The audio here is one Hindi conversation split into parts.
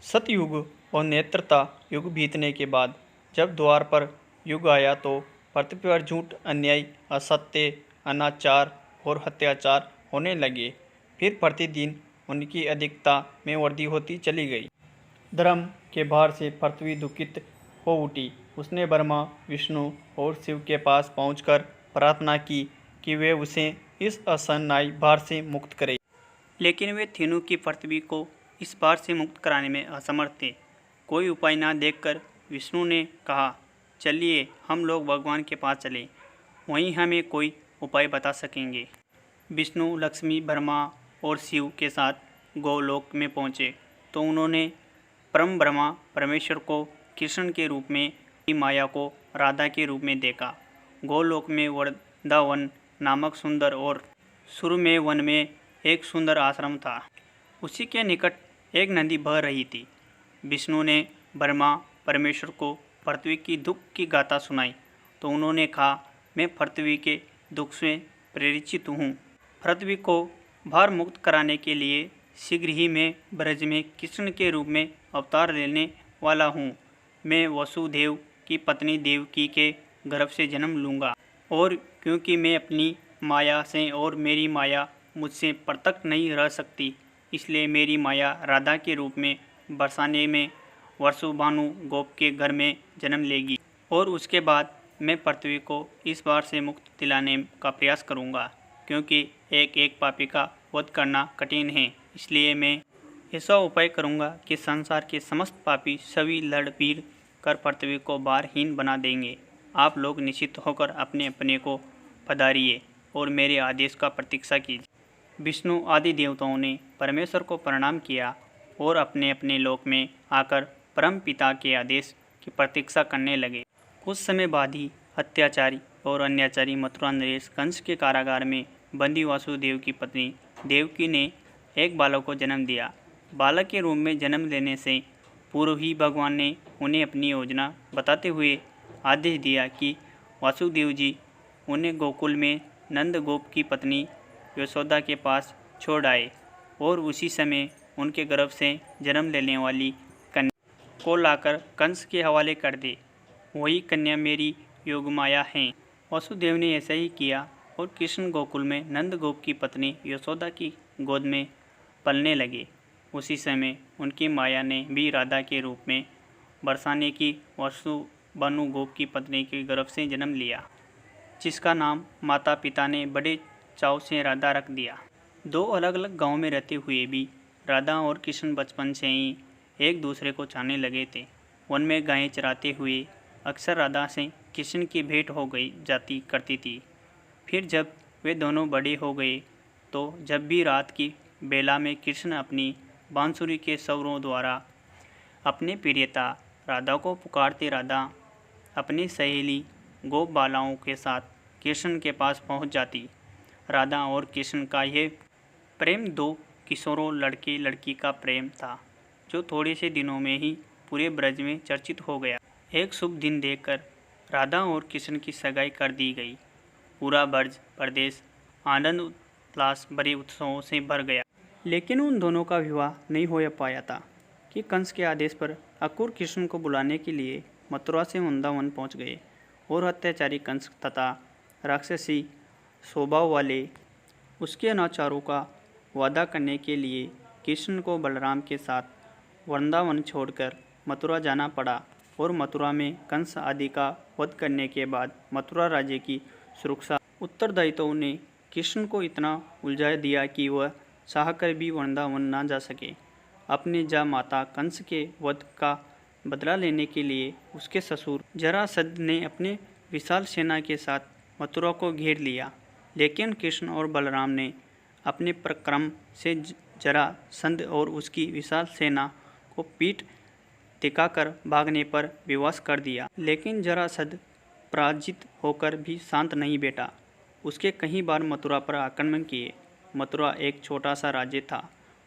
सतयुग और नेत्रता युग बीतने के बाद जब द्वार पर युग आया तो पृथ्वी पर झूठ, अन्याय, असत्य, अनाचार और अत्याचार होने लगे। फिर प्रतिदिन उनकी अधिकता में वृद्धि होती चली गई। धर्म के भार से पृथ्वी दुखित हो उठी। उसने ब्रह्मा, विष्णु और शिव के पास पहुंचकर प्रार्थना की कि वे उसे इस असहनीय भार से मुक्त करें। लेकिन वे तीनों की पृथ्वी को इस भार से मुक्त कराने में असमर्थ थे। कोई उपाय न देखकर विष्णु ने कहा, चलिए हम लोग भगवान के पास चलें, वहीं हमें कोई उपाय बता सकेंगे। विष्णु, लक्ष्मी, ब्रह्मा और शिव के साथ गोलोक में पहुँचे तो उन्होंने परम ब्रह्मा परमेश्वर को कृष्ण के रूप में, माया को राधा के रूप में देखा। गोलोक में वृंदावन नामक सुंदर और सुरम्य वन में एक सुंदर आश्रम था। उसी के निकट एक नदी बह रही थी। विष्णु ने ब्रह्मा परमेश्वर को पृथ्वी की दुख की गाथा सुनाई तो उन्होंने कहा, मैं पृथ्वी के दुख से प्रेरित हूँ। पृथ्वी को भार मुक्त कराने के लिए शीघ्र ही मैं ब्रज में कृष्ण के रूप में अवतार लेने वाला हूँ। मैं वसुदेव की पत्नी देवकी के गर्भ से जन्म लूँगा और क्योंकि मैं अपनी माया से और मेरी माया मुझसे पृथक नहीं रह सकती, इसलिए मेरी माया राधा के रूप में बरसाने में वर्षभानु गोप के घर में जन्म लेगी और उसके बाद मैं पृथ्वी को इस बार से मुक्त दिलाने का प्रयास करूंगा। क्योंकि एक एक पापी का वध करना कठिन है, इसलिए मैं ऐसा उपाय करूंगा कि संसार के समस्त पापी सभी लड़ पीर कर पृथ्वी को भारहीन बना देंगे। आप लोग निश्चित होकर अपने अपने को पधारिए और मेरे आदेश का प्रतीक्षा कीजिए। विष्णु आदि देवताओं ने परमेश्वर को प्रणाम किया और अपने अपने लोक में आकर परम पिता के आदेश की प्रतीक्षा करने लगे। कुछ समय बाद ही अत्याचारी और अन्याचारी मथुरा नरेश कंस के कारागार में बंदी वासुदेव की पत्नी देवकी ने एक बालक को जन्म दिया। बालक के रूप में जन्म लेने से पूर्व ही भगवान ने उन्हें अपनी योजना बताते हुए आदेश दिया कि वासुदेव जी उन्हें गोकुल में नंद गोप की पत्नी यशोदा के पास छोड़ आए और उसी समय उनके गर्भ से जन्म लेने वाली कन्या को लाकर कंस के हवाले कर दे। वही कन्या मेरी योगमाया है। वासुदेव ने ऐसा ही किया और कृष्ण गोकुल में नंद गोप की पत्नी यशोदा की गोद में पलने लगे। उसी समय उनकी माया ने भी राधा के रूप में बरसाने की वर्षभानु गोप की पत्नी के गर्भ से जन्म लिया, जिसका नाम माता पिता ने बड़े चाव से राधा रख दिया। दो अलग अलग गांवों में रहते हुए भी राधा और कृष्ण बचपन से ही एक दूसरे को चाहने लगे थे। वन में गायें चराते हुए अक्सर राधा से कृष्ण की भेंट हो गई जाती करती थी। फिर जब वे दोनों बड़े हो गए तो जब भी रात की बेला में कृष्ण अपनी बांसुरी के स्वरों द्वारा अपने प्रियता राधा को पुकारते, राधा अपनी सहेली गोप बालाओं के साथ कृष्ण के पास पहुंच जाती। राधा और कृष्ण का यह प्रेम दो किशोरों लड़के लड़की का प्रेम था, जो थोड़े से दिनों में ही पूरे ब्रज में चर्चित हो गया। एक शुभ दिन देखकर राधा और कृष्ण की सगाई कर दी गई। पूरा ब्रज प्रदेश आनंद उल्लास भरे उत्सवों से भर गया। लेकिन उन दोनों का विवाह नहीं हो पाया था कि कंस के आदेश पर अक्रूर कृष्ण को बुलाने के लिए मथुरा से वृंदावन पहुंच गए और अत्याचारी कंस तथा राक्षसी स्वभाव वाले उसके अनाचारों का वादा करने के लिए कृष्ण को बलराम के साथ वृंदावन छोड़कर मथुरा जाना पड़ा और मथुरा में कंस आदि का वध करने के बाद मथुरा राज्य की सुरक्षा उत्तरदायित्वों ने कृष्ण को इतना उलझा दिया कि वह चाहकर भी वृंदावन न जा सके। अपने जा माता कंस के वध का बदला लेने के लिए उसके ससुर जरासंध ने अपने विशाल सेना के साथ मथुरा को घेर लिया। लेकिन कृष्ण और बलराम ने अपने पराक्रम से जरासंध और उसकी विशाल सेना को पीठ दिखाकर भागने पर विवश कर दिया। लेकिन जरासंध पराजित होकर भी शांत नहीं बैठा। उसके कई बार मथुरा पर आक्रमण किए। मथुरा एक छोटा सा राज्य था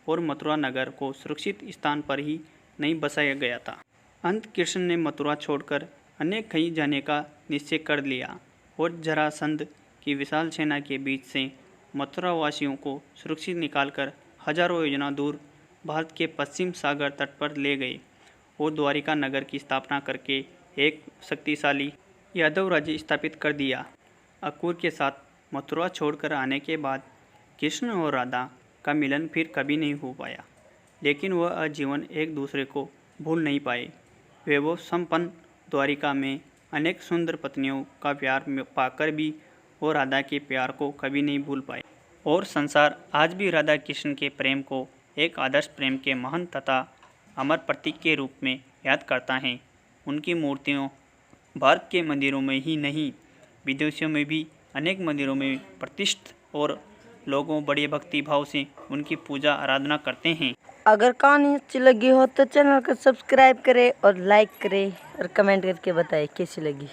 और मथुरा नगर को सुरक्षित स्थान पर ही नहीं बसाया गया था। अंत कृष्ण ने मथुरा छोड़कर अनेक कहीं जाने का निश्चय कर लिया और जरासंध की विशाल सेना के बीच से मथुरा वासियों को सुरक्षित निकालकर हजारों योजना दूर भारत के पश्चिम सागर तट पर ले गए और द्वारिका नगर की स्थापना करके एक शक्तिशाली यादव राज्य स्थापित कर दिया। अक्रूर के साथ मथुरा छोड़कर आने के बाद कृष्ण और राधा का मिलन फिर कभी नहीं हो पाया, लेकिन वह आजीवन एक दूसरे को भूल नहीं पाए। वैभव संपन्न द्वारिका में अनेक सुंदर पत्नियों का प्यार पाकर भी वो राधा के प्यार को कभी नहीं भूल पाए और संसार आज भी राधा कृष्ण के प्रेम को एक आदर्श प्रेम के महान तथा अमर प्रतीक के रूप में याद करता है। उनकी मूर्तियों भारत के मंदिरों में ही नहीं, विदेशों में भी अनेक मंदिरों में प्रतिष्ठित और लोगों बड़े भक्ति भाव से उनकी पूजा आराधना करते हैं। अगर कहानी अच्छी लगी हो तो चैनल को सब्सक्राइब करें और लाइक करें और कमेंट करके बताएं कैसी लगी।